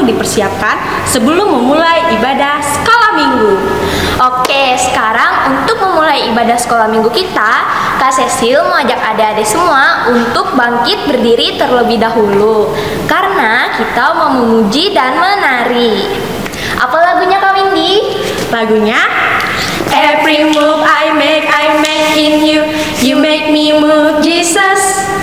dipersiapkan sebelum memulai ibadah sekolah minggu. Oke, sekarang untuk memulai ibadah sekolah minggu kita, Kak Cecil mengajak adik-adik semua untuk bangkit berdiri terlebih dahulu karena kita mau memuji dan menari. Apa lagunya Kak Windy? Lagunya Every move I make in you, you make me move Jesus.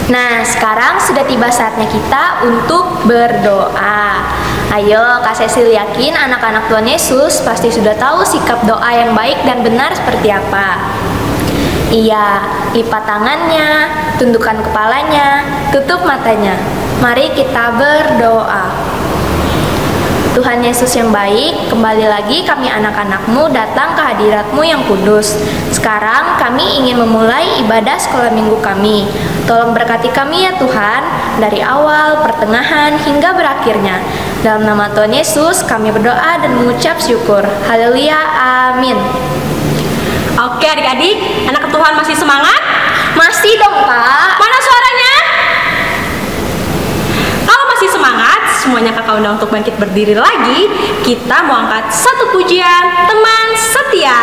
Nah, sekarang sudah tiba saatnya kita untuk berdoa. Ayo, Kak Cecil yakin anak-anak Tuhan Yesus pasti sudah tahu sikap doa yang baik dan benar seperti apa. Iya, lipat tangannya, tundukkan kepalanya, tutup matanya. Mari kita berdoa. Tuhan Yesus yang baik, kembali lagi kami anak-anak-Mu datang ke hadirat-Mu yang kudus. Sekarang kami ingin memulai ibadah sekolah minggu kami. Tolong berkati kami ya Tuhan, dari awal, pertengahan, hingga berakhirnya. Dalam nama Tuhan Yesus kami berdoa dan mengucap syukur. Haleluya, amin. Oke adik-adik, anak Tuhan masih semangat? Masih dong Kak. Mana suaranya? Kalau masih semangat, semuanya kakak undang untuk bangkit berdiri lagi. Kita mau angkat satu pujian, teman setia.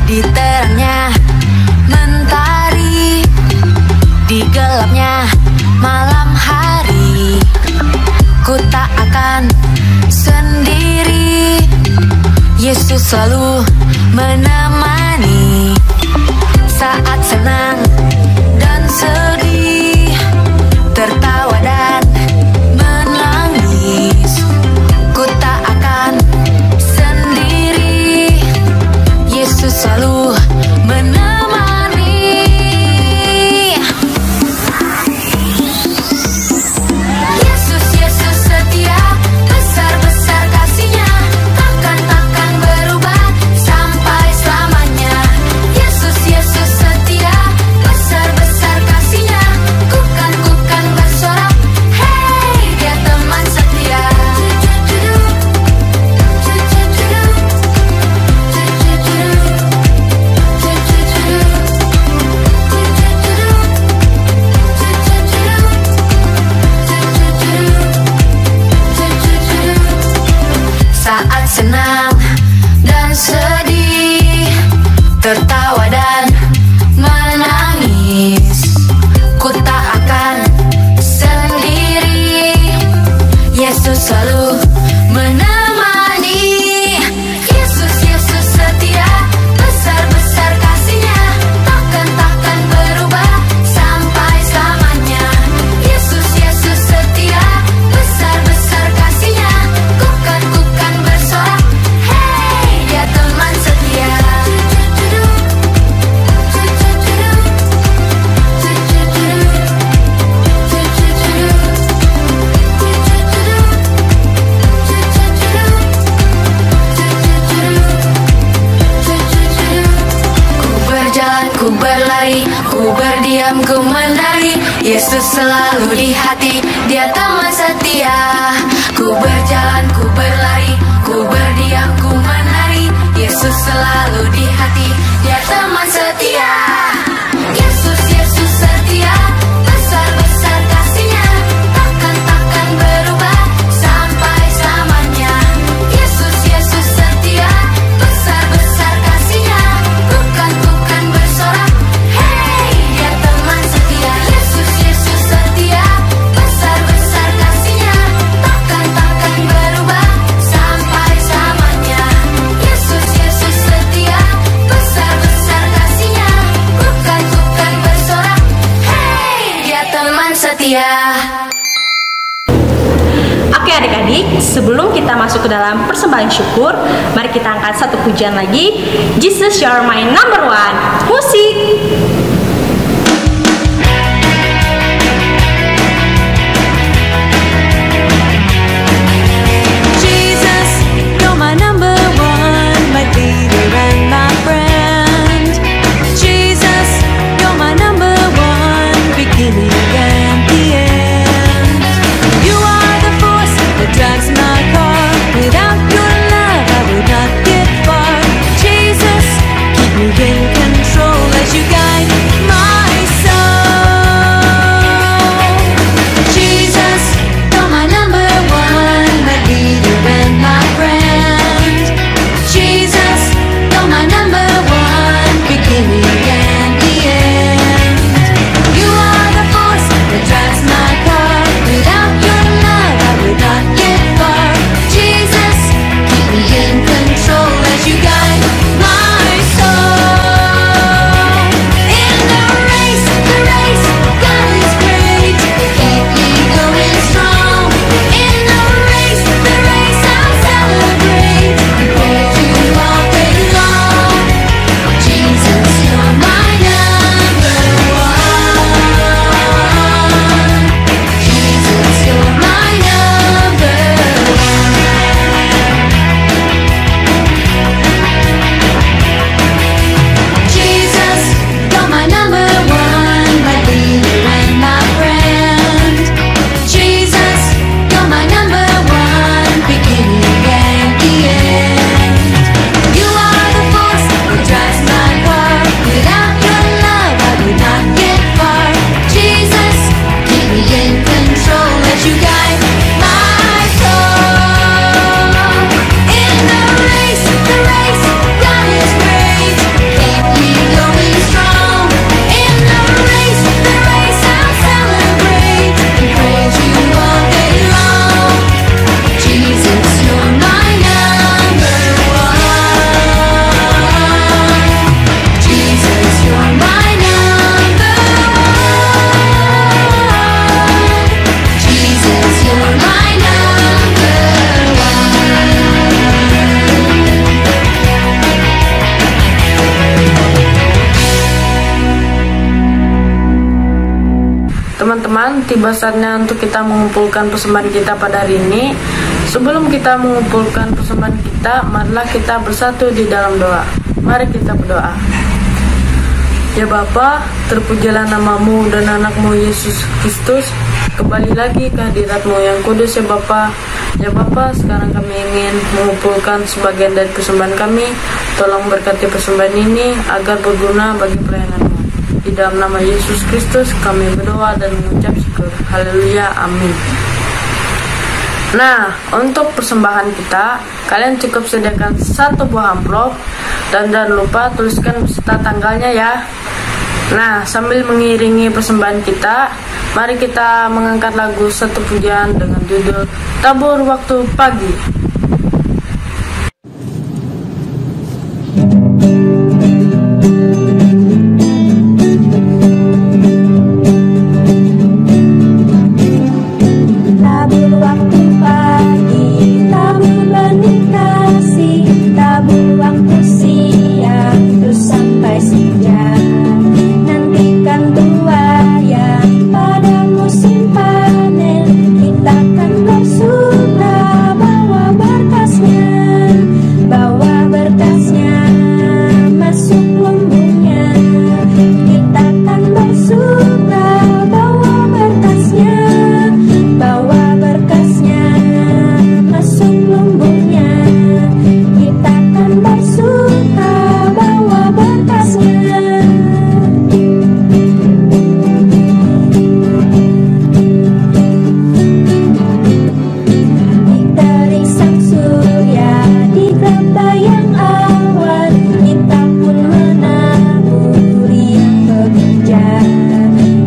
Di terangnya mentari, di gelapnya malam hari, ku tak akan sendiri. Yesus selalu menemani saat senang dan sedih, tertawa dan menangis. Ku tak akan sendiri, Yesus selalu menemani. Yesus, Yesus setia, besar-besar kasih-Nya, takkan berubah sampai selamanya. Yesus, Yesus setia, besar-besar kasih-Nya, ku kan bersorak, hey, Dia teman setia. Saat senang dan sedih, tertawa dan menangis, ku tak akan sendiri, Yesus selalu menemani. Yesus, Yesus setia, besar-besar kasih-Nya, takkan berubah sampai selamanya. Yesus, Yesus setia, besar-besar kasih-Nya, ku kan bersorak, hey, Dia teman setia. Ku berjalan, ku berlari, ku berdiam, ku menari, Yesus selalu di hati, Dia teman setia. Ku berjalan, ku berlari, ku berdiam, ku menari, Yesus selalu di hati, Dia teman setia. Yesus, Yesus setia, besar-besar kasih-Nya, takkan berubah sampai selamanya. Yesus, Yesus setia, besar-besar kasih-Nya, ku kan bersorak, hey, Dia teman setia. Yesus, Yesus setia, besar-besar kasih-Nya, takkan berubah sampai selamanya. Yesus, Yesus setia, besar-besar kasih-Nya, ku kan bersorak, hey, Dia teman setia. Oke adik-adik, sebelum kita masuk ke dalam persembahan syukur, mari kita angkat satu pujian lagi. Jesus, You're my number one. Musik. Jesus, you're my number one, my leader and my friend. Jesus, you're my number one, beginning and the end. You are the force that drives my car. Without your love, I would not get far. Jesus, keep me in control as you guide teman-teman, tiba saatnya untuk kita mengumpulkan persembahan kita pada hari ini. Sebelum kita mengumpulkan persembahan kita, marilah kita bersatu di dalam doa. Mari kita berdoa. Ya Bapa, terpujilah namamu dan anakmu Yesus Kristus. Kembali lagi ke hadiratmu yang kudus ya Bapa. Ya Bapa, sekarang kami ingin mengumpulkan sebagian dari persembahan kami. Tolong berkati persembahan ini agar berguna bagi pelayananmu. Di dalam nama Yesus Kristus kami berdoa dan mengucap syukur. Haleluya, amin. Nah, untuk persembahan kita, kalian cukup sediakan 1 buah amplop dan jangan lupa tuliskan beserta tanggalnya ya. Nah, sambil mengiringi persembahan kita, mari kita mengangkat lagu satu pujian dengan judul Tabur Waktu Pagi. Tabur waktu pagi, tabur benih kasih, tabur waktu siang, terus sampai senja. Nantikan tuai yang pada musim panen, kita akan bersuka bawa berkasnya, masuk lumbungnya. Kita akan bersuka bawa berkasnya masuk lumbungnya. Kita akan bersuka bawa berkasnya. Di terik sang surya, di gelap bayang awan, kita pun menaburi yang bekerja.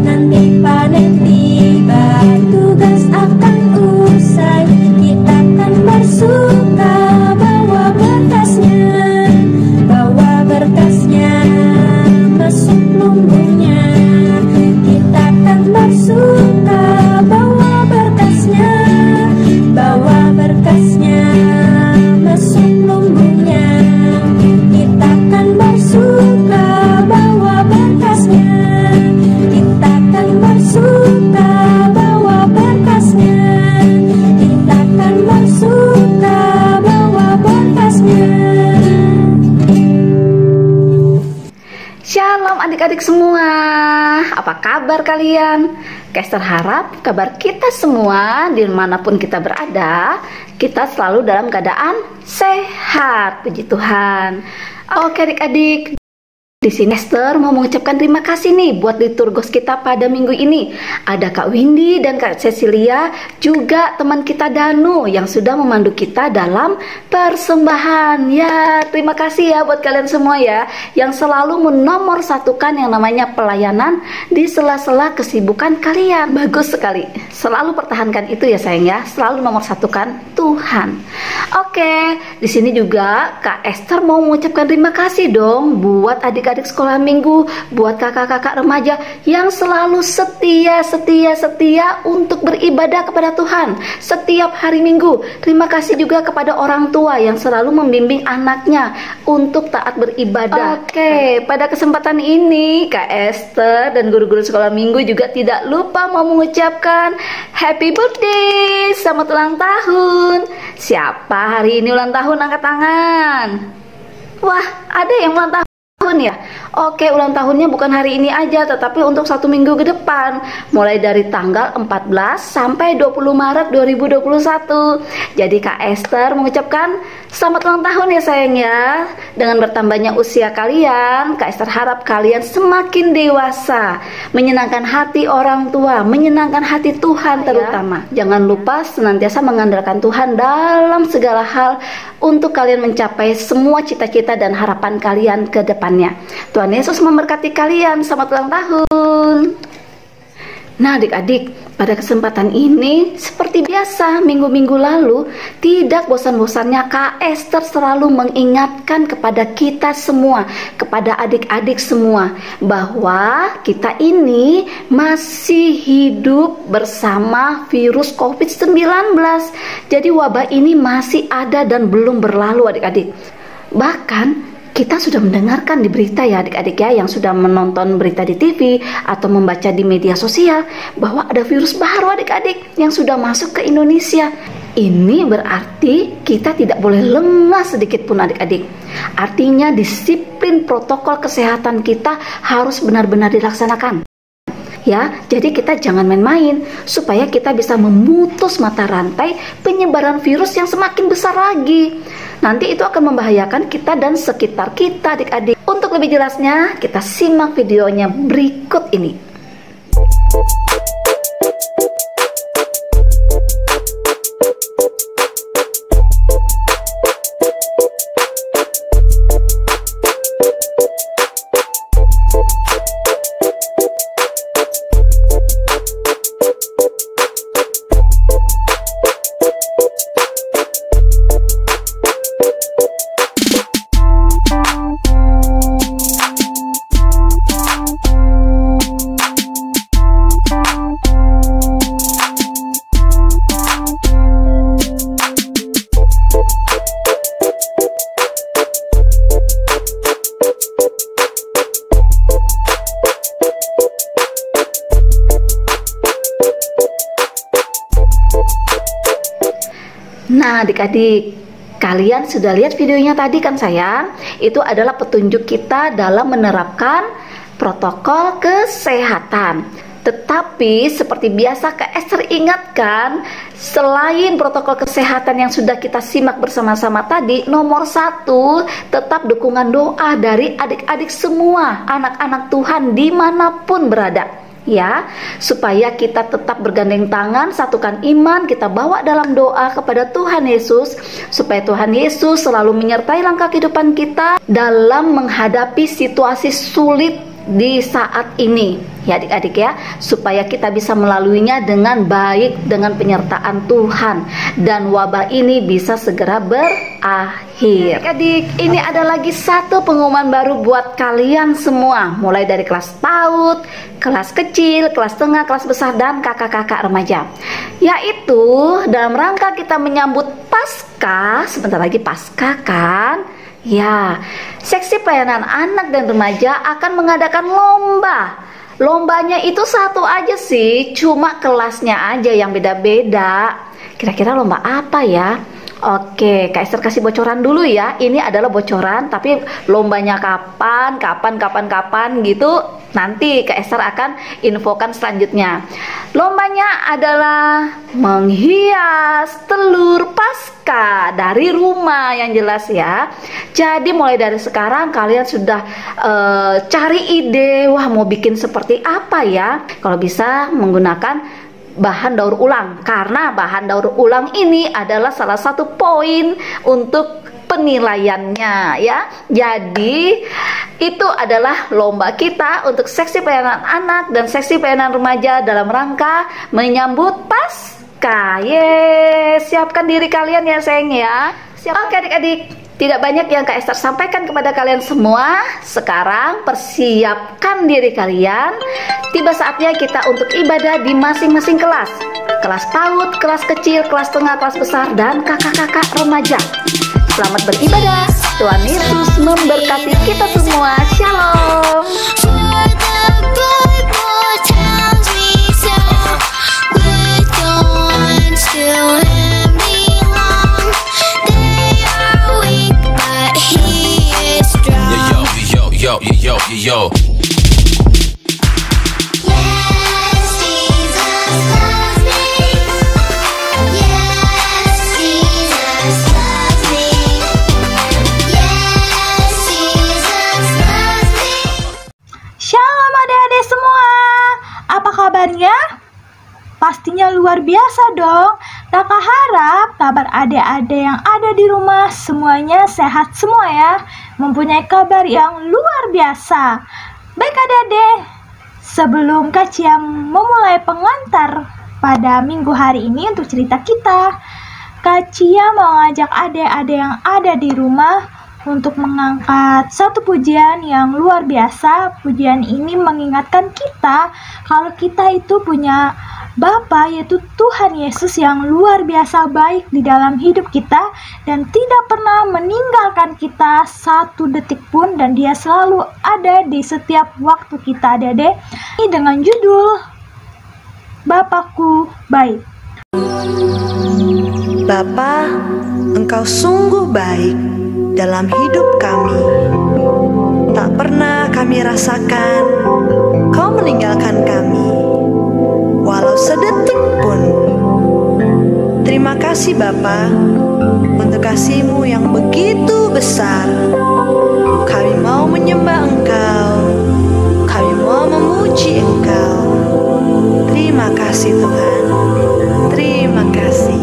Nanti panen tiba, tugas akan usai, kita akan bersuka bawa berkasnya masuk lumbungnya. Kita akan bersuka bawa berkasnya masuk lumbungnya. Kita akan bersuka bawa berkasnya. Kita akan bersuka bawa berkasnya. Kita akan bersuka bawa berkasnya. Shalom adik-adik semua, apa kabar kalian? Kester harap kabar kita semua dimanapun kita berada, kita selalu dalam keadaan sehat, puji Tuhan. Oke adik-adik, di sini Esther mau mengucapkan terima kasih nih buat liturgos kita pada minggu ini. Ada Kak Windy dan Kak Cecilia, juga teman kita Danu yang sudah memandu kita dalam persembahan. Ya, terima kasih ya buat kalian semua ya, yang selalu menomorsatukan yang namanya pelayanan di sela-sela kesibukan kalian. Bagus sekali, selalu pertahankan itu ya sayang ya, selalu nomorsatukan Tuhan. Oke, di sini juga Kak Esther mau mengucapkan terima kasih dong buat adik-adik sekolah minggu, buat kakak-kakak remaja yang selalu setia untuk beribadah kepada Tuhan setiap hari Minggu. Terima kasih juga kepada orang tua yang selalu membimbing anaknya untuk taat beribadah. Oke, pada kesempatan ini Kak Esther dan guru-guru sekolah minggu juga tidak lupa mau mengucapkan happy birthday, selamat ulang tahun. Siapa hari ini ulang tahun, angkat tangan. Wah, ada yang ulang tahun ya. Oke, ulang tahunnya bukan hari ini aja, tetapi untuk 1 minggu ke depan, mulai dari tanggal 14 sampai 20 Maret 2021. Jadi Kak Esther mengucapkan selamat ulang tahun ya sayang ya. Dengan bertambahnya usia kalian, Kak Esther harap kalian semakin dewasa, menyenangkan hati orang tua, menyenangkan hati Tuhan terutama. Jangan lupa senantiasa mengandalkan Tuhan dalam segala hal untuk kalian mencapai semua cita-cita dan harapan kalian ke depannya. Tuhan Yesus memberkati kalian. Selamat ulang tahun. Nah adik-adik, pada kesempatan ini seperti biasa minggu-minggu lalu, tidak bosan-bosannya Kak Esther selalu mengingatkan kepada kita semua, kepada adik-adik semua, bahwa kita ini masih hidup bersama virus COVID-19. Jadi wabah ini masih ada dan belum berlalu adik-adik. Bahkan Kita sudah mendengarkan di berita ya adik-adik ya, yang sudah menonton berita di TV atau membaca di media sosial bahwa ada virus baru adik-adik yang sudah masuk ke Indonesia. Ini berarti kita tidak boleh lengah sedikit pun adik-adik. Artinya disiplin protokol kesehatan kita harus benar-benar dilaksanakan. Ya, jadi kita jangan main-main supaya kita bisa memutus mata rantai penyebaran virus yang semakin besar lagi. Nanti itu akan membahayakan kita dan sekitar kita adik-adik. Untuk lebih jelasnya, kita simak videonya berikut ini. Nah adik-adik, kalian sudah lihat videonya tadi kan sayang? Itu adalah petunjuk kita dalam menerapkan protokol kesehatan. Tetapi seperti biasa Kak Esther ingatkan, selain protokol kesehatan yang sudah kita simak bersama-sama tadi, nomor 1 tetap dukungan doa dari adik-adik semua, anak-anak Tuhan dimanapun berada. Ya, supaya kita tetap bergandeng tangan, satukan iman, kita bawa dalam doa kepada Tuhan Yesus, supaya Tuhan Yesus selalu menyertai langkah kehidupan kita dalam menghadapi situasi sulit di saat ini. Ya adik-adik ya, supaya kita bisa melaluinya dengan baik, dengan penyertaan Tuhan, dan wabah ini bisa segera berakhir. Adik-adik, ini ada lagi satu pengumuman baru buat kalian semua, mulai dari kelas PAUD, kelas kecil, kelas tengah, kelas besar, dan kakak-kakak remaja. Yaitu dalam rangka kita menyambut Paskah, sebentar lagi Paskah kan? Ya, seksi pelayanan anak dan remaja akan mengadakan lomba. Lombanya itu satu aja sih, cuma kelasnya aja yang beda-beda. Kira-kira lomba apa ya? Oke, Kak Esther kasih bocoran dulu ya. Ini adalah bocoran, tapi lombanya kapan gitu. Nanti Kak Esther akan infokan selanjutnya. Lombanya adalah menghias telur Paskah dari rumah yang jelas ya. Jadi mulai dari sekarang kalian sudah cari ide, wah mau bikin seperti apa ya? Kalau bisa menggunakan bahan daur ulang, karena bahan daur ulang ini adalah salah satu poin untuk penilaiannya ya. Jadi itu adalah lomba kita untuk seksi pelayanan anak dan seksi pelayanan remaja dalam rangka menyambut Paskah. Yes, siapkan diri kalian ya sayang ya. Oke adik-adik, tidak banyak yang Kak Esther sampaikan kepada kalian semua. Sekarang persiapkan diri kalian. Tiba saatnya kita untuk ibadah di masing-masing kelas. Kelas PAUD, kelas kecil, kelas tengah, kelas besar, dan kakak-kakak remaja. Selamat beribadah. Tuhan Yesus memberkati kita semua. Shalom. Yo. Shalom adik-adik semua, apa kabarnya? Pastinya luar biasa dong. Kakak harap kabar adik-adik yang ada di rumah semuanya sehat semua ya, mempunyai kabar yang luar biasa. Baik adik-adik, sebelum Kak Cia memulai pengantar pada minggu hari ini untuk cerita kita, Kak Cia mau ngajak adik-adik yang ada di rumah untuk mengangkat satu pujian yang luar biasa. Pujian ini mengingatkan kita kalau kita itu punya Bapa yaitu Tuhan Yesus yang luar biasa baik di dalam hidup kita dan tidak pernah meninggalkan kita satu detik pun, dan Dia selalu ada di setiap waktu kita, adik-adik. Ini dengan judul Bapakku Baik. Bapa, Engkau sungguh baik dalam hidup kami. Tak pernah kami rasakan Kau meninggalkan kami, walau sedetik pun. Terima kasih Bapa untuk kasih-Mu yang begitu besar. Kami mau menyembah Engkau, kami mau memuji Engkau. Terima kasih Tuhan, terima kasih.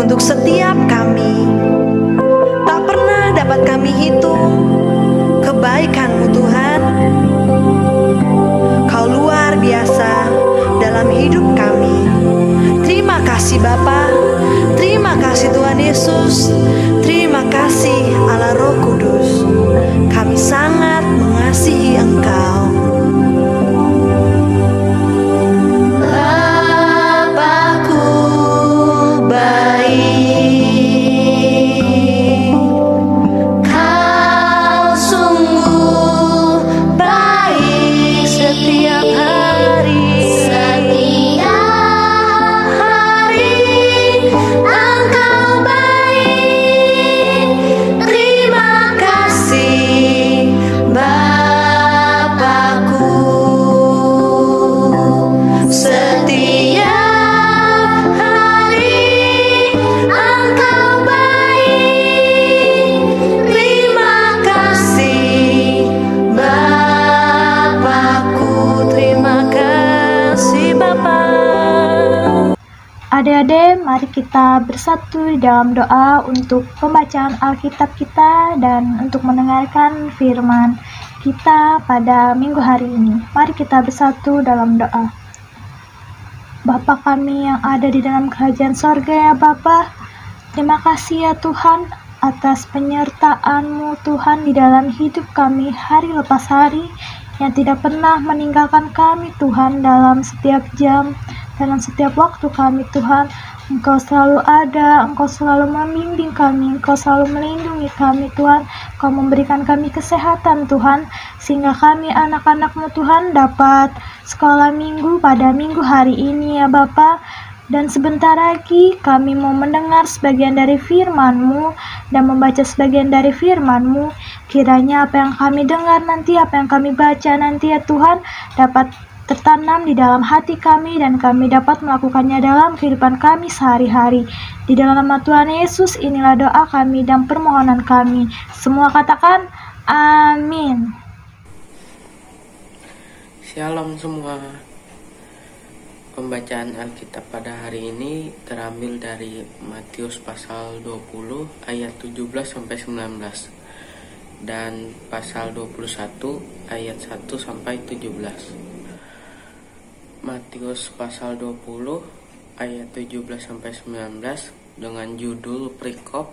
Untuk setiap kami, tak pernah dapat kami hitung kebaikan-Mu Tuhan. Kau luar biasa dalam hidup kami. Terima kasih Bapa, terima kasih Tuhan Yesus, terima kasih Allah Roh Kudus. Kami sangat mengasihi Engkau. Adik-adik, mari kita bersatu di dalam doa untuk pembacaan Alkitab kita dan untuk mendengarkan firman kita pada minggu hari ini. Mari kita bersatu dalam doa. Bapa kami yang ada di dalam kerajaan sorga, ya Bapa, terima kasih ya Tuhan atas penyertaan-Mu Tuhan di dalam hidup kami hari lepas hari, yang tidak pernah meninggalkan kami Tuhan dalam setiap jam, dalam setiap waktu kami Tuhan. Engkau selalu ada, Engkau selalu membimbing kami, Engkau selalu melindungi kami Tuhan. Engkau memberikan kami kesehatan Tuhan, sehingga kami anak-anak-Mu Tuhan dapat sekolah minggu pada minggu hari ini ya Bapa. Dan sebentar lagi kami mau mendengar sebagian dari firman-Mu dan membaca sebagian dari firman-Mu. Kiranya apa yang kami dengar nanti, apa yang kami baca nanti ya Tuhan, dapat tertanam di dalam hati kami dan kami dapat melakukannya dalam kehidupan kami sehari-hari. Di dalam nama Tuhan Yesus inilah doa kami dan permohonan kami. Semua katakan amin. Shalom semua. Pembacaan Alkitab pada hari ini terambil dari Matius pasal 20 ayat 17 sampai 19 dan pasal 21 ayat 1 sampai 17. Matius pasal 20 ayat 17-19 dengan judul perikop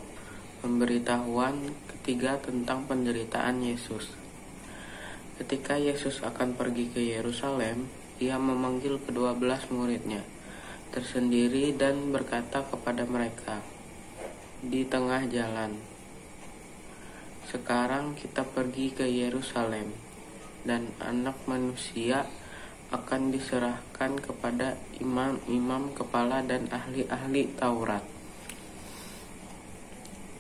pemberitahuan ketiga tentang penderitaan Yesus. Ketika Yesus akan pergi ke Yerusalem, ia memanggil ke-12 muridnya tersendiri dan berkata kepada mereka di tengah jalan, "Sekarang kita pergi ke Yerusalem, dan Anak Manusia akan diserahkan kepada imam-imam kepala dan ahli-ahli Taurat.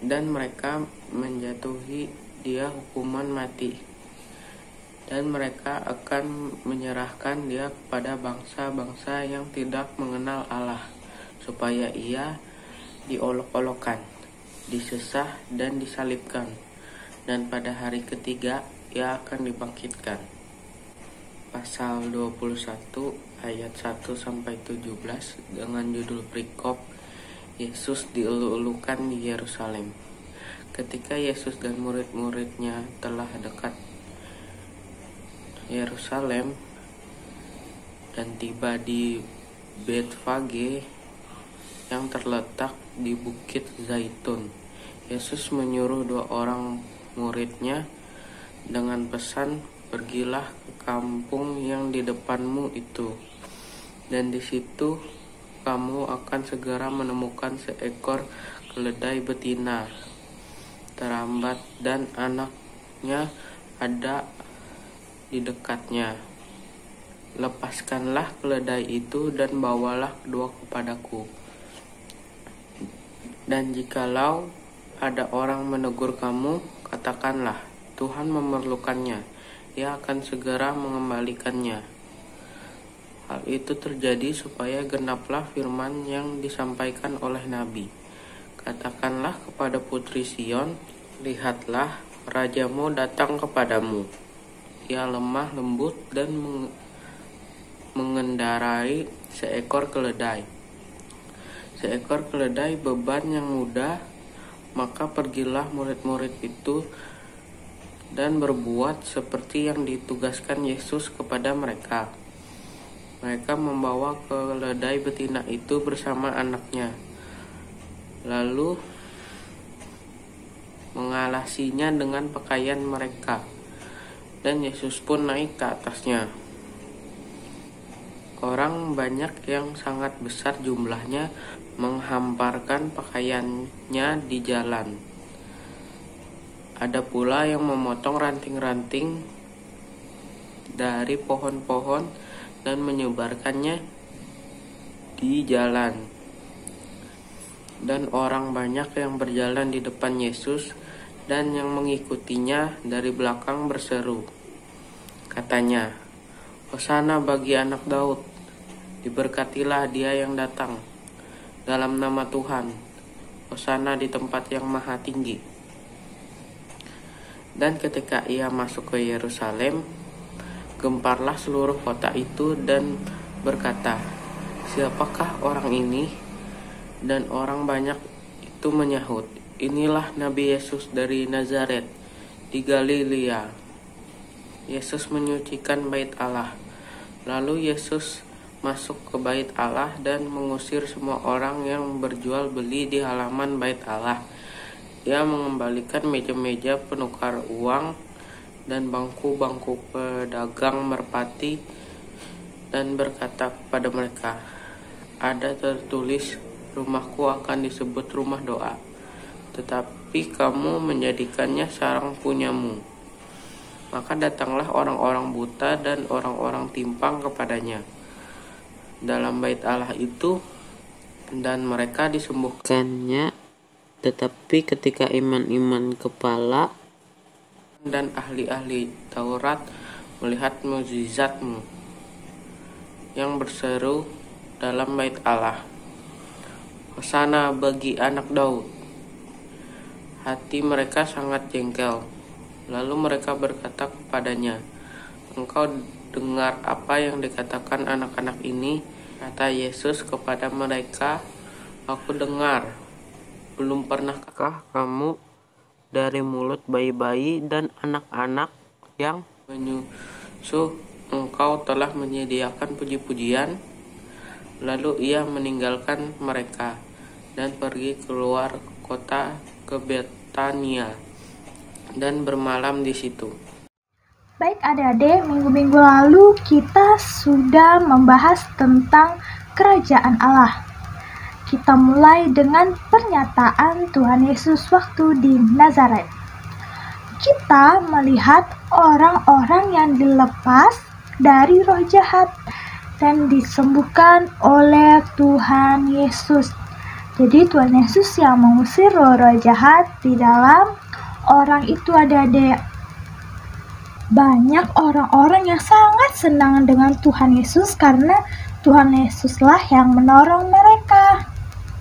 Dan mereka menjatuhi dia hukuman mati. Dan mereka akan menyerahkan dia kepada bangsa-bangsa yang tidak mengenal Allah, supaya ia diolok-olokkan, disesah dan disalibkan. Dan pada hari ketiga ia akan dibangkitkan." Pasal 21 ayat 1-17 dengan judul perikop Yesus dielu-elukan di Yerusalem. Ketika Yesus dan murid-muridnya telah dekat Yerusalem dan tiba di Betfage yang terletak di Bukit Zaitun, Yesus menyuruh 2 orang muridnya dengan pesan, "Pergilah ke kampung yang di depanmu itu, dan di situ kamu akan segera menemukan seekor keledai betina terambat dan anaknya ada di dekatnya. Lepaskanlah keledai itu dan bawalah kedua kepadaku. Dan jikalau ada orang menegur kamu, katakanlah, Tuhan memerlukannya, ia akan segera mengembalikannya." Hal itu terjadi supaya genaplah firman yang disampaikan oleh Nabi. "Katakanlah kepada putri Sion, lihatlah, rajamu datang kepadamu. Ia lemah lembut dan mengendarai seekor keledai. Seekor keledai beban yang mudah." Maka pergilah murid-murid itu dan berbuat seperti yang ditugaskan Yesus kepada mereka. Mereka membawa keledai betina itu bersama anaknya, lalu mengalasinya dengan pakaian mereka, dan Yesus pun naik ke atasnya. Orang banyak yang sangat besar jumlahnya menghamparkan pakaiannya di jalan. Ada pula yang memotong ranting-ranting dari pohon-pohon dan menyebarkannya di jalan. Dan orang banyak yang berjalan di depan Yesus dan yang mengikutinya dari belakang berseru. Katanya, "Hosana bagi anak Daud, diberkatilah dia yang datang dalam nama Tuhan, Hosana di tempat yang maha tinggi." Dan ketika ia masuk ke Yerusalem, gemparlah seluruh kota itu dan berkata, "Siapakah orang ini?" Dan orang banyak itu menyahut, "Inilah Nabi Yesus dari Nazaret di Galilea." Yesus menyucikan bait Allah. Lalu Yesus masuk ke bait Allah dan mengusir semua orang yang berjual beli di halaman bait Allah. Ia mengembalikan meja-meja penukar uang dan bangku-bangku pedagang merpati, dan berkata kepada mereka, "Ada tertulis, rumahku akan disebut rumah doa, tetapi kamu menjadikannya sarang punyamu." Maka datanglah orang-orang buta dan orang-orang timpang kepadanya dalam bait Allah itu, dan mereka disembuhkannya. Tetapi ketika iman-iman kepala dan ahli-ahli Taurat melihat mukjizatmu yang berseru dalam bait Allah, "Hosana bagi anak Daud," hati mereka sangat jengkel. Lalu mereka berkata kepadanya, "Engkau dengar apa yang dikatakan anak-anak ini?" Kata Yesus kepada mereka, "Aku dengar. Belum pernahkah kamu dari mulut bayi-bayi dan anak-anak yang menyusuh engkau telah menyediakan puji-pujian?" Lalu ia meninggalkan mereka dan pergi keluar kota ke Betania dan bermalam di situ. Baik adik-adik, minggu-minggu lalu kita sudah membahas tentang kerajaan Allah. Kita mulai dengan pernyataan Tuhan Yesus waktu di Nazaret. Kita melihat orang-orang yang dilepas dari roh jahat dan disembuhkan oleh Tuhan Yesus. Jadi Tuhan Yesus yang mengusir roh-roh jahat di dalam orang itu adik-adik. Banyak orang-orang yang sangat senang dengan Tuhan Yesus karena Tuhan Yesuslah yang menolong mereka.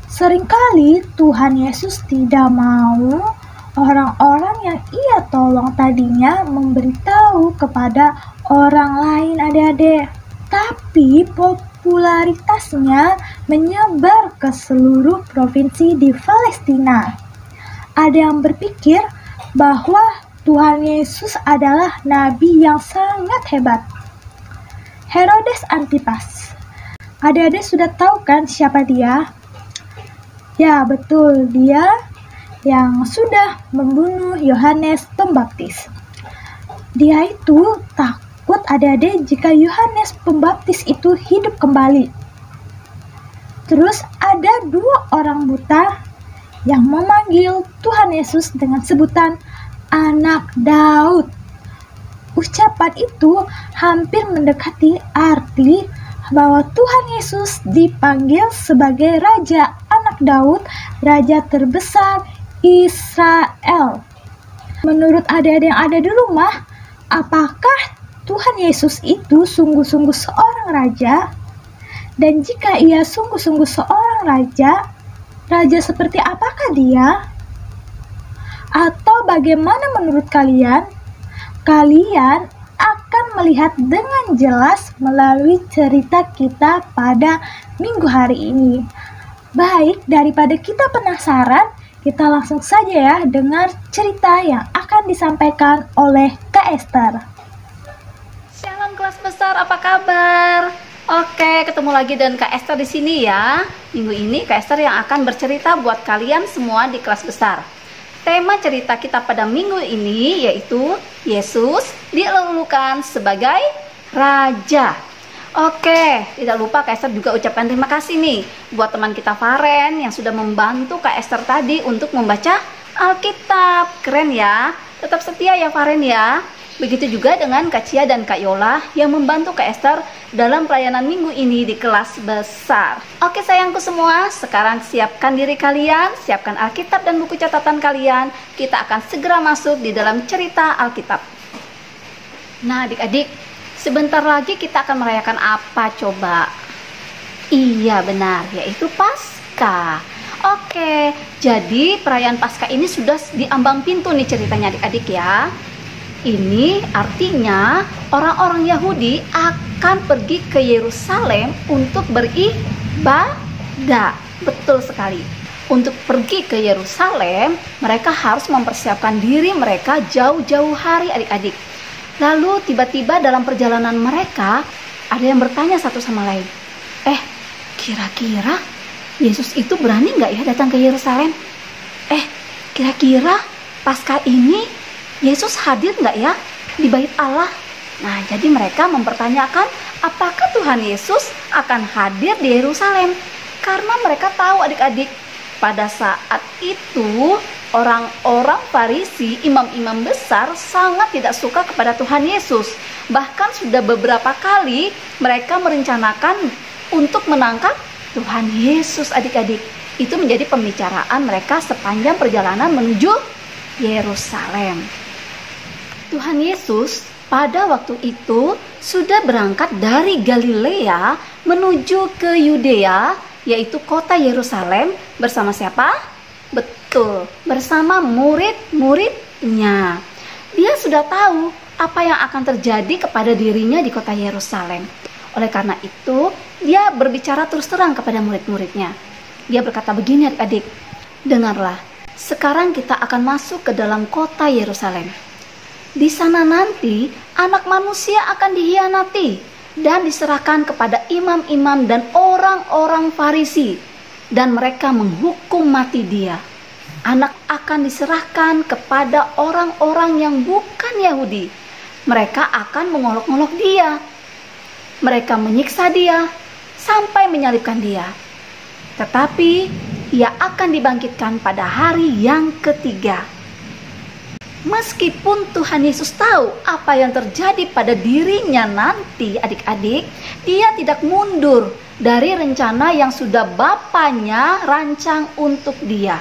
Seringkali Tuhan Yesus tidak mau orang-orang yang ia tolong tadinya memberitahu kepada orang lain adik-adik. Tapi popularitasnya menyebar ke seluruh provinsi di Palestina. Ada yang berpikir bahwa Tuhan Yesus adalah nabi yang sangat hebat. Herodes Antipas. Adik-adik sudah tahu kan siapa dia? Ya, betul, dia yang sudah membunuh Yohanes Pembaptis. Dia itu takut adik-adik jika Yohanes Pembaptis itu hidup kembali. Terus ada 2 orang buta yang memanggil Tuhan Yesus dengan sebutan Anak Daud. Ucapan itu hampir mendekati arti bahwa Tuhan Yesus dipanggil sebagai Raja Anak Daud, Raja terbesar Israel. Menurut adik-adik yang ada di rumah, apakah Tuhan Yesus itu sungguh-sungguh seorang raja? Dan jika ia sungguh-sungguh seorang raja, raja seperti apakah dia? Atau bagaimana menurut kalian? Kalian akan melihat dengan jelas melalui cerita kita pada minggu hari ini. Baik, daripada kita penasaran, kita langsung saja ya dengar cerita yang akan disampaikan oleh Kak Esther. Shalom kelas besar, apa kabar? Oke, ketemu lagi dengan Kak Esther di sini ya. Minggu ini Kak Esther yang akan bercerita buat kalian semua di kelas besar. Tema cerita kita pada minggu ini yaitu Yesus dilulukan sebagai Raja. Oke, tidak lupa Kak Esther juga ucapkan terima kasih nih buat teman kita Faren yang sudah membantu Kak Esther tadi untuk membaca Alkitab. Keren ya, tetap setia ya Faren ya. Begitu juga dengan Kak Cia dan Kak Yola yang membantu Kak Esther dalam pelayanan minggu ini di kelas besar. Oke sayangku semua, sekarang siapkan diri kalian, siapkan Alkitab dan buku catatan kalian. Kita akan segera masuk di dalam cerita Alkitab. Nah adik-adik, sebentar lagi kita akan merayakan apa coba? Iya benar, yaitu Paskah. Oke, jadi perayaan Paskah ini sudah di ambang pintu nih ceritanya adik-adik ya. Ini artinya orang-orang Yahudi akan pergi ke Yerusalem untuk beribadah. Betul sekali. Untuk pergi ke Yerusalem, mereka harus mempersiapkan diri mereka jauh-jauh hari adik-adik. Lalu tiba-tiba dalam perjalanan mereka, ada yang bertanya satu sama lain. Kira-kira Yesus itu berani nggak ya datang ke Yerusalem? Kira-kira Paskah ini Yesus hadir nggak ya di bait Allah? Nah, jadi mereka mempertanyakan apakah Tuhan Yesus akan hadir di Yerusalem. Karena mereka tahu adik-adik, pada saat itu orang-orang Farisi, imam-imam besar sangat tidak suka kepada Tuhan Yesus. Bahkan sudah beberapa kali mereka merencanakan untuk menangkap Tuhan Yesus adik-adik. Itu menjadi pembicaraan mereka sepanjang perjalanan menuju Yerusalem. Tuhan Yesus pada waktu itu sudah berangkat dari Galilea menuju ke Yudea, yaitu kota Yerusalem, bersama siapa? Betul, bersama murid-muridnya. Dia sudah tahu apa yang akan terjadi kepada dirinya di kota Yerusalem. Oleh karena itu, dia berbicara terus terang kepada murid-muridnya. Dia berkata begini adik-adik, dengarlah, sekarang kita akan masuk ke dalam kota Yerusalem. Di sana nanti anak manusia akan dihianati dan diserahkan kepada imam-imam dan orang-orang Farisi, dan mereka menghukum mati dia. Anak akan diserahkan kepada orang-orang yang bukan Yahudi, mereka akan mengolok-olok dia. Mereka menyiksa dia sampai menyalibkan dia. Tetapi ia akan dibangkitkan pada hari yang ketiga. Meskipun Tuhan Yesus tahu apa yang terjadi pada dirinya nanti, adik-adik, dia tidak mundur dari rencana yang sudah Bapaknya rancang untuk dia.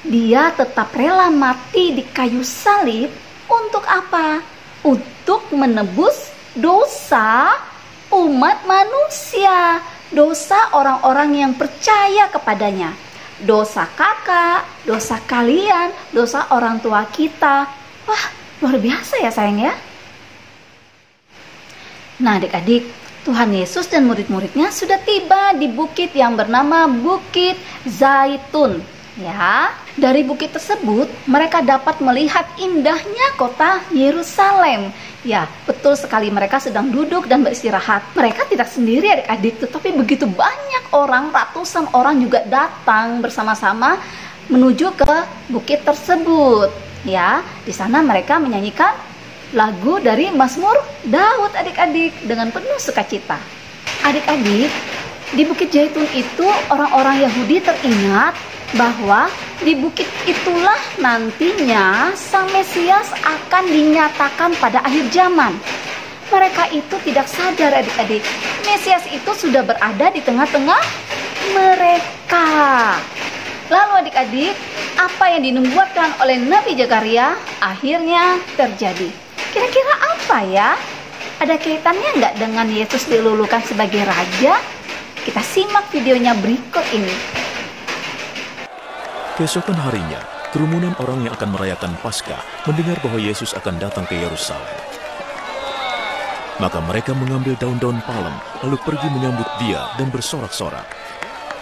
Dia tetap rela mati di kayu salib untuk apa? Untuk menebus dosa umat manusia, dosa orang-orang yang percaya kepadanya. Dosa kakak, dosa kalian, dosa orang tua kita. Wah, luar biasa ya sayang ya. Nah adik-adik, Tuhan Yesus dan murid-muridnya sudah tiba di bukit yang bernama Bukit Zaitun. Ya, dari bukit tersebut mereka dapat melihat indahnya kota Yerusalem. Ya, betul sekali, mereka sedang duduk dan beristirahat. Mereka tidak sendiri adik-adik, tetapi begitu banyak orang, ratusan orang juga datang bersama-sama menuju ke bukit tersebut. Ya, di sana mereka menyanyikan lagu dari Mazmur Daud adik-adik dengan penuh sukacita. Adik-adik, di Bukit Zaitun itu orang-orang Yahudi teringat bahwa di bukit itulah nantinya Sang Mesias akan dinyatakan pada akhir zaman. Mereka itu tidak sadar adik-adik, Mesias itu sudah berada di tengah-tengah mereka. Lalu adik-adik, apa yang dinubuatkan oleh Nabi Zakaria akhirnya terjadi. Kira-kira apa ya? Ada kaitannya nggak dengan Yesus dilulukan sebagai raja? Kita simak videonya berikut ini. Keesokan harinya, kerumunan orang yang akan merayakan Paskah mendengar bahwa Yesus akan datang ke Yerusalem. Maka mereka mengambil daun-daun palem, lalu pergi menyambut dia dan bersorak-sorak.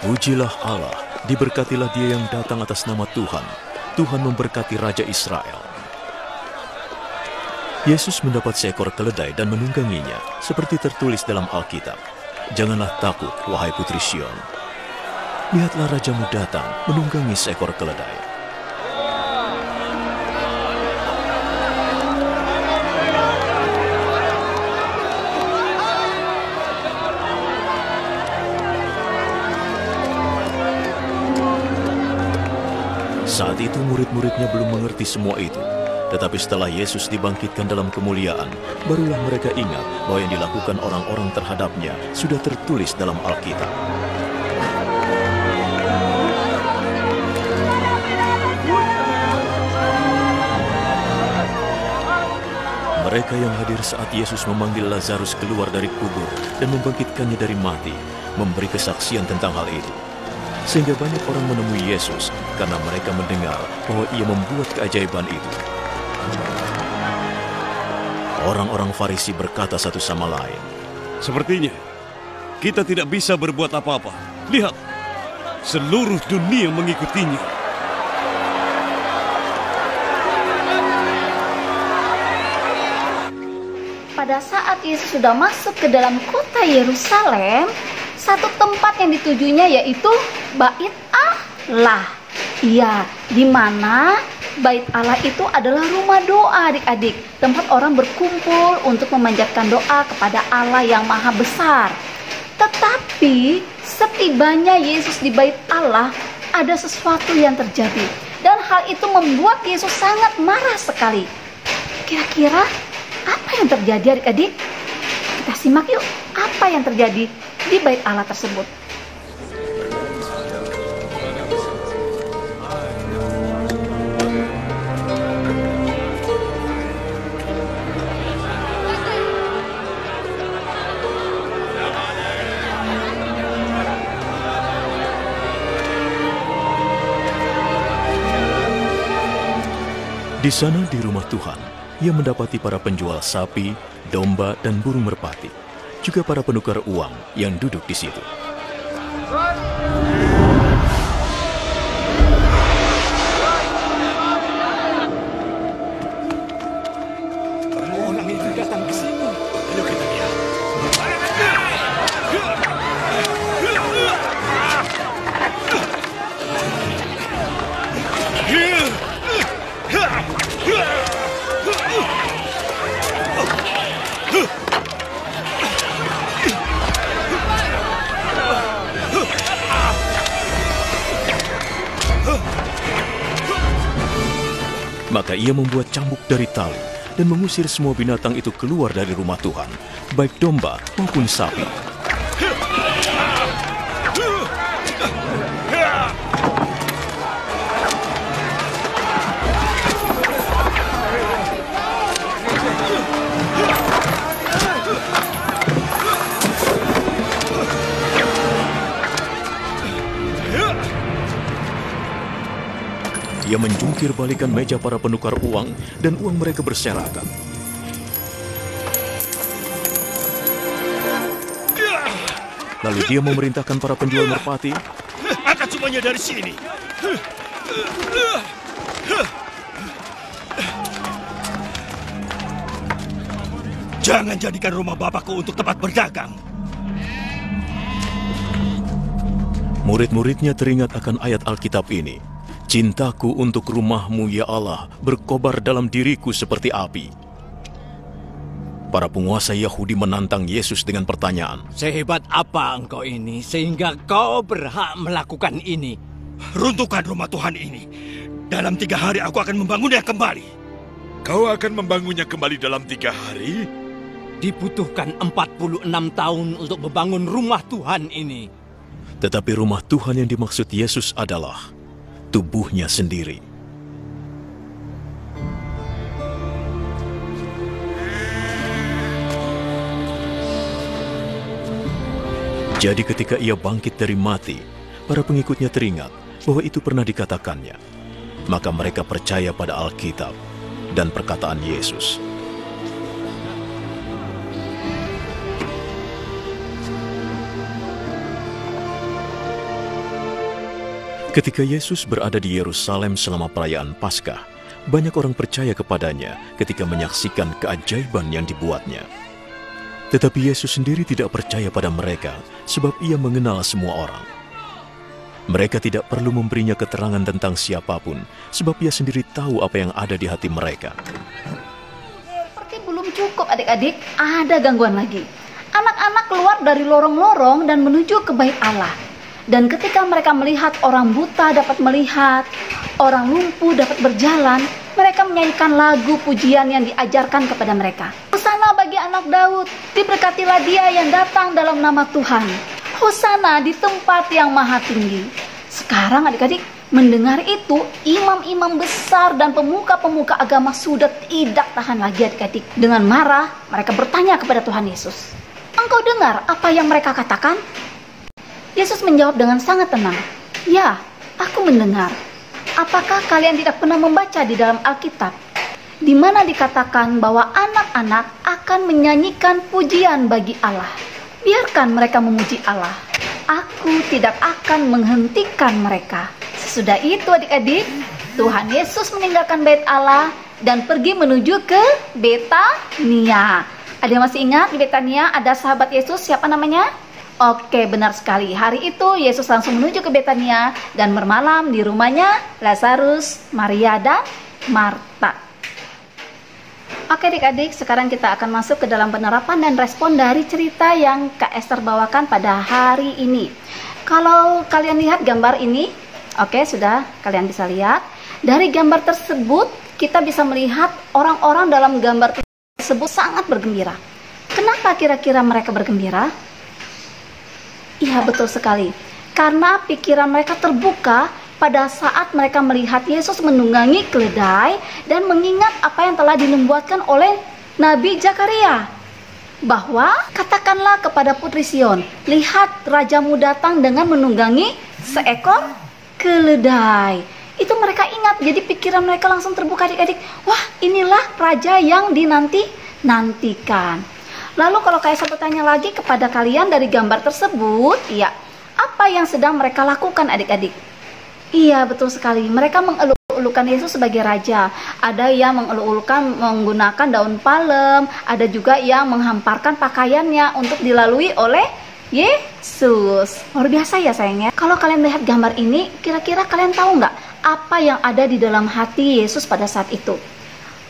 Pujilah Allah, diberkatilah dia yang datang atas nama Tuhan. Tuhan memberkati Raja Israel. Yesus mendapat seekor keledai dan menungganginya, seperti tertulis dalam Alkitab. Janganlah takut, wahai putri Sion. Lihatlah rajamu datang menunggangi seekor keledai. Saat itu murid-muridnya belum mengerti semua itu. Tetapi setelah Yesus dibangkitkan dalam kemuliaan, barulah mereka ingat bahwa yang dilakukan orang-orang terhadapnya sudah tertulis dalam Alkitab. Mereka yang hadir saat Yesus memanggil Lazarus keluar dari kubur dan membangkitkannya dari mati, memberi kesaksian tentang hal itu. Sehingga banyak orang menemui Yesus karena mereka mendengar bahwa ia membuat keajaiban itu. Orang-orang Farisi berkata satu sama lain, "Sepertinya kita tidak bisa berbuat apa-apa. Lihat, seluruh dunia mengikutinya." Pada saat Yesus sudah masuk ke dalam kota Yerusalem, satu tempat yang ditujunya yaitu Bait Allah. Iya, di mana Bait Allah itu adalah rumah doa adik-adik, tempat orang berkumpul untuk memanjatkan doa kepada Allah yang Maha Besar. Tetapi setibanya Yesus di Bait Allah, ada sesuatu yang terjadi, dan hal itu membuat Yesus sangat marah sekali. Kira-kira apa yang terjadi adik-adik? Kita simak yuk, apa yang terjadi di Bait Allah tersebut. Di sana di rumah Tuhan, ia mendapati para penjual sapi, domba, dan burung merpati, juga para penukar uang yang duduk di situ. Orang itu datang ke sini. Ayo kita lihat. ia membuat cambuk dari tali dan mengusir semua binatang itu keluar dari rumah Tuhan, baik domba maupun sapi. Ia menjungkir balikan meja para penukar uang dan uang mereka berserakan. Lalu dia memerintahkan para penjual merpati, angkat semuanya dari sini. Jangan jadikan rumah Bapakku untuk tempat berdagang. Murid-muridnya teringat akan ayat Alkitab ini. Cintaku untuk rumahmu ya Allah berkobar dalam diriku seperti api. Para penguasa Yahudi menantang Yesus dengan pertanyaan. Sehebat apa engkau ini sehingga kau berhak melakukan ini? Runtuhkan rumah Tuhan ini. Dalam 3 hari aku akan membangunnya kembali. Kau akan membangunnya kembali dalam 3 hari? Dibutuhkan 46 tahun untuk membangun rumah Tuhan ini. Tetapi rumah Tuhan yang dimaksud Yesus adalah tubuhnya sendiri. Jadi ketika ia bangkit dari mati, para pengikutnya teringat bahwa itu pernah dikatakannya. Maka mereka percaya pada Alkitab dan perkataan Yesus. Ketika Yesus berada di Yerusalem selama perayaan Paskah, banyak orang percaya kepadanya ketika menyaksikan keajaiban yang dibuatnya. Tetapi Yesus sendiri tidak percaya pada mereka sebab ia mengenal semua orang. Mereka tidak perlu memberinya keterangan tentang siapapun sebab ia sendiri tahu apa yang ada di hati mereka. Seperti belum cukup adik-adik, ada gangguan lagi. Anak-anak keluar dari lorong-lorong dan menuju ke bait Allah. Dan ketika mereka melihat orang buta dapat melihat, orang lumpuh dapat berjalan, mereka menyanyikan lagu pujian yang diajarkan kepada mereka. Hosana bagi anak Daud, diberkatilah dia yang datang dalam nama Tuhan. Hosana di tempat yang maha tinggi. Sekarang adik-adik mendengar itu, imam-imam besar dan pemuka-pemuka agama sudah tidak tahan lagi adik-adik. Dengan marah, mereka bertanya kepada Tuhan Yesus. Engkau dengar apa yang mereka katakan? Yesus menjawab dengan sangat tenang. Ya, aku mendengar. Apakah kalian tidak pernah membaca di dalam Alkitab, di mana dikatakan bahwa anak-anak akan menyanyikan pujian bagi Allah? Biarkan mereka memuji Allah. Aku tidak akan menghentikan mereka. Sesudah itu adik-adik, Tuhan Yesus meninggalkan bait Allah dan pergi menuju ke Betania. Ada yang masih ingat di Betania ada sahabat Yesus, siapa namanya? Oke, benar sekali. Hari itu Yesus langsung menuju ke Betania dan bermalam di rumahnya Lazarus, Maria, dan Marta. Oke adik-adik, sekarang kita akan masuk ke dalam penerapan dan respon dari cerita yang Kak Esther bawakan pada hari ini. Kalau kalian lihat gambar ini, oke, sudah kalian bisa lihat. Dari gambar tersebut, kita bisa melihat orang-orang dalam gambar tersebut sangat bergembira. Kenapa kira-kira mereka bergembira? Iya, betul sekali. Karena pikiran mereka terbuka pada saat mereka melihat Yesus menunggangi keledai dan mengingat apa yang telah dinubuatkan oleh Nabi Zakaria. Bahwa katakanlah kepada putri Sion, lihat rajamu datang dengan menunggangi seekor keledai. Itu mereka ingat, jadi pikiran mereka langsung terbuka adik-adik. Wah, inilah raja yang dinantikan. Lalu kalau Kaisar bertanya lagi kepada kalian dari gambar tersebut, ya, apa yang sedang mereka lakukan adik-adik? Iya, betul sekali. Mereka mengeluk-elukan Yesus sebagai raja. Ada yang mengeluk-elukan menggunakan daun palem, ada juga yang menghamparkan pakaiannya untuk dilalui oleh Yesus. Luar biasa ya sayangnya. Kalau kalian melihat gambar ini, kira-kira kalian tahu nggak apa yang ada di dalam hati Yesus pada saat itu?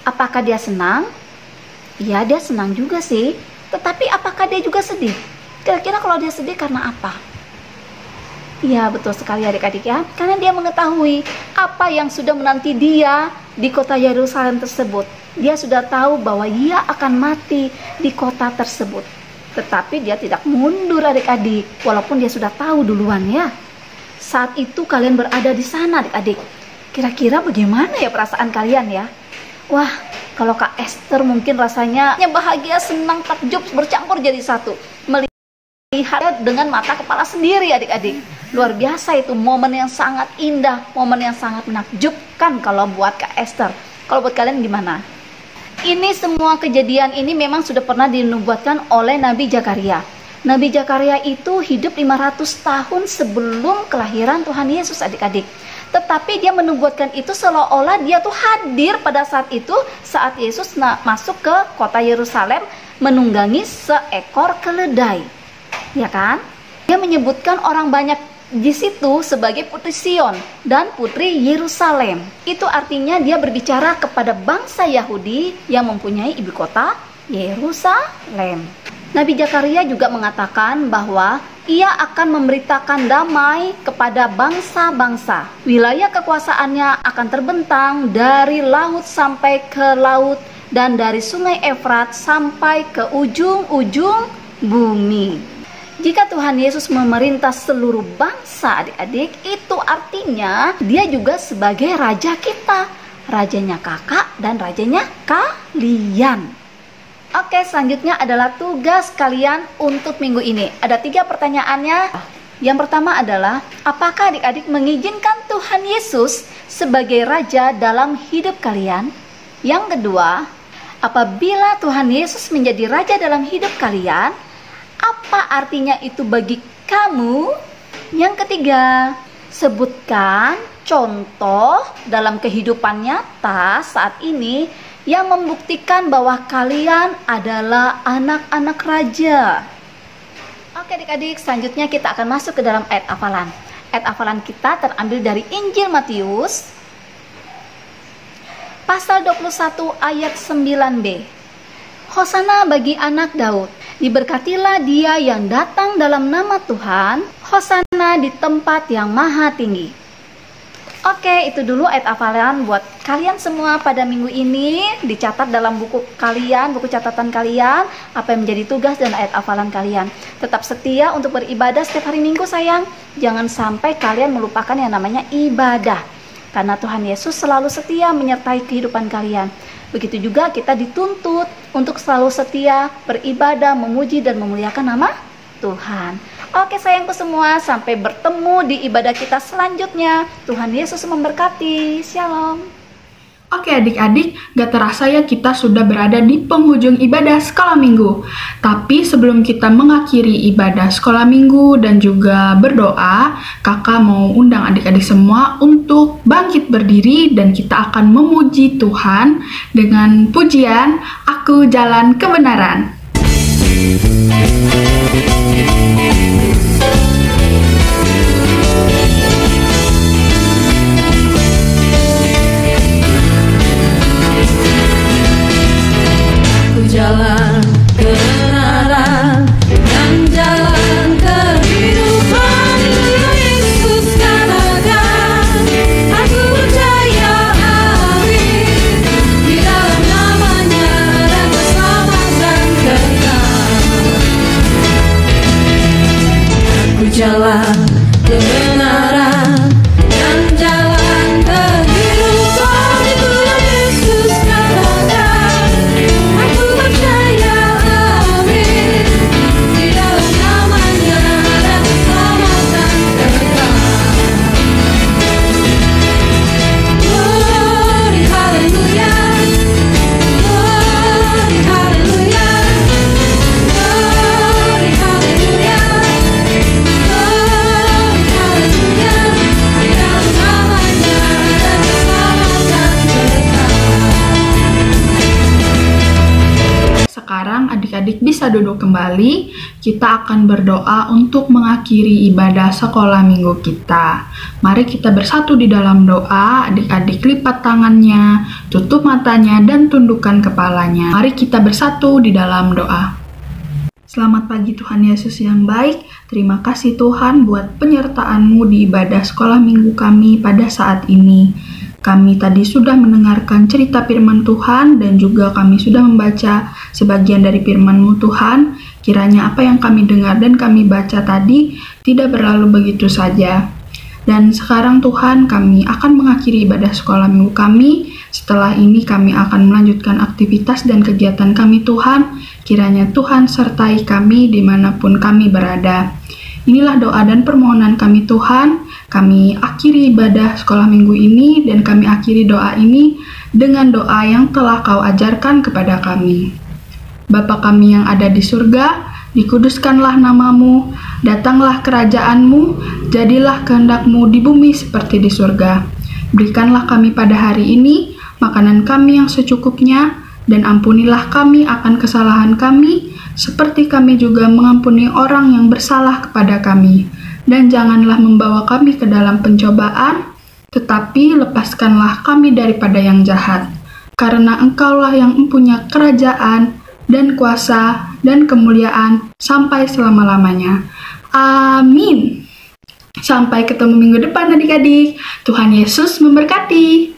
Apakah dia senang? Ya, dia senang juga sih. Tetapi apakah dia juga sedih? Kira-kira kalau dia sedih karena apa? Ya, betul sekali adik-adik ya. Karena dia mengetahui apa yang sudah menanti dia di kota Yerusalem tersebut. Dia sudah tahu bahwa ia akan mati di kota tersebut. Tetapi dia tidak mundur adik-adik, walaupun dia sudah tahu duluan ya. Saat itu kalian berada di sana adik-adik. Kira-kira bagaimana ya perasaan kalian ya? Wah, kalau Kak Esther mungkin rasanya bahagia, senang, takjub bercampur jadi satu. Melihat dengan mata kepala sendiri adik-adik. Luar biasa itu, momen yang sangat indah, momen yang sangat menakjubkan kalau buat Kak Esther. Kalau buat kalian gimana? Ini semua kejadian ini memang sudah pernah dinubuatkan oleh Nabi Zakaria. Nabi Zakaria itu hidup 500 tahun sebelum kelahiran Tuhan Yesus adik-adik. Tetapi dia menubuatkan itu seolah-olah dia tuh hadir pada saat itu, saat Yesus masuk ke kota Yerusalem menunggangi seekor keledai. Ya kan? Dia menyebutkan orang banyak di situ sebagai putri Sion dan putri Yerusalem. Itu artinya dia berbicara kepada bangsa Yahudi yang mempunyai ibu kota Yerusalem. Nabi Zakaria juga mengatakan bahwa ia akan memberitakan damai kepada bangsa-bangsa. Wilayah kekuasaannya akan terbentang dari laut sampai ke laut dan dari sungai Efrat sampai ke ujung-ujung bumi. Jika Tuhan Yesus memerintah seluruh bangsa adik-adik, itu artinya dia juga sebagai raja kita. Rajanya kakak dan rajanya kalian. Oke, selanjutnya adalah tugas kalian untuk minggu ini. Ada 3 pertanyaannya. Yang pertama adalah, apakah adik-adik mengizinkan Tuhan Yesus sebagai raja dalam hidup kalian? Yang kedua, apabila Tuhan Yesus menjadi raja dalam hidup kalian, apa artinya itu bagi kamu? Yang ketiga, sebutkan contoh dalam kehidupan nyata saat ini yang membuktikan bahwa kalian adalah anak-anak raja. Oke adik-adik, selanjutnya kita akan masuk ke dalam ayat hafalan. Ayat hafalan kita terambil dari Injil Matius pasal 21 ayat 9b. Hosana bagi anak Daud, diberkatilah dia yang datang dalam nama Tuhan, hosana di tempat yang maha tinggi. Oke, itu dulu ayat hafalan buat kalian semua pada minggu ini. Dicatat dalam buku kalian, buku catatan kalian, apa yang menjadi tugas dan ayat hafalan kalian. Tetap setia untuk beribadah setiap hari Minggu sayang. Jangan sampai kalian melupakan yang namanya ibadah. Karena Tuhan Yesus selalu setia menyertai kehidupan kalian. Begitu juga kita dituntut untuk selalu setia, beribadah, memuji dan memuliakan nama Tuhan. Oke sayangku semua, sampai bertemu di ibadah kita selanjutnya. Tuhan Yesus memberkati. Shalom. Oke adik-adik, gak terasa ya kita sudah berada di penghujung ibadah sekolah minggu. Tapi sebelum kita mengakhiri ibadah sekolah minggu dan juga berdoa, kakak mau undang adik-adik semua untuk bangkit berdiri dan kita akan memuji Tuhan dengan pujian Aku Jalan Kebenaran. Jalan kebenaran dan jalan kehidupan, Yesus katakan, aku percaya amin, di dalam namanya ada keselamatan kekal. Aku jalan kebenaran dan jalan kehidupan, itu yang Yesus katakan. Aku percaya amin, di dalam namanya ada keselamatan kekal. Glory haleluya, glory haleluya, glory haleluya, glory haleluya, di dalam namanya ada keselamatan kekal. Sekarang adik-adik bisa duduk kembali. Kita akan berdoa untuk mengakhiri ibadah sekolah minggu kita. Mari kita bersatu di dalam doa. Adik-adik lipat tangannya, tutup matanya dan tundukkan kepalanya. Mari kita bersatu di dalam doa. Selamat pagi Tuhan Yesus yang baik. Terima kasih Tuhan buat penyertaan-Mu di ibadah sekolah minggu kami pada saat ini. Kami tadi sudah mendengarkan cerita firman Tuhan dan juga kami sudah membaca sebagian dari firman-Mu Tuhan. Kiranya apa yang kami dengar dan kami baca tadi tidak berlalu begitu saja. Dan sekarang Tuhan, kami akan mengakhiri ibadah sekolah minggu kami. Setelah ini kami akan melanjutkan aktivitas dan kegiatan kami Tuhan. Kiranya Tuhan sertai kami dimanapun kami berada. Inilah doa dan permohonan kami Tuhan. Kami akhiri ibadah sekolah minggu ini dan kami akhiri doa ini dengan doa yang telah Kau ajarkan kepada kami. Bapa kami yang ada di surga, dikuduskanlah nama-Mu, datanglah kerajaan-Mu, jadilah kehendak-Mu di bumi seperti di surga. Berikanlah kami pada hari ini makanan kami yang secukupnya, dan ampunilah kami akan kesalahan kami, seperti kami juga mengampuni orang yang bersalah kepada kami. Dan janganlah membawa kami ke dalam pencobaan, tetapi lepaskanlah kami daripada yang jahat. Karena Engkaulah yang mempunyai kerajaan, dan kuasa, dan kemuliaan, sampai selama-lamanya. Amin. Sampai ketemu minggu depan adik-adik. Tuhan Yesus memberkati.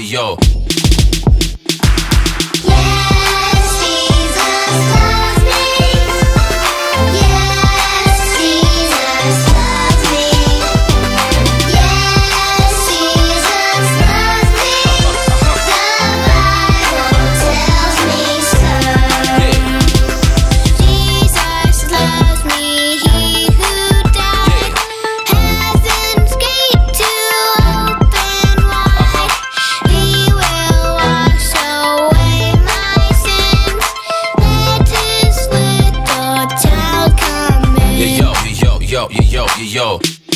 Yo. Yo.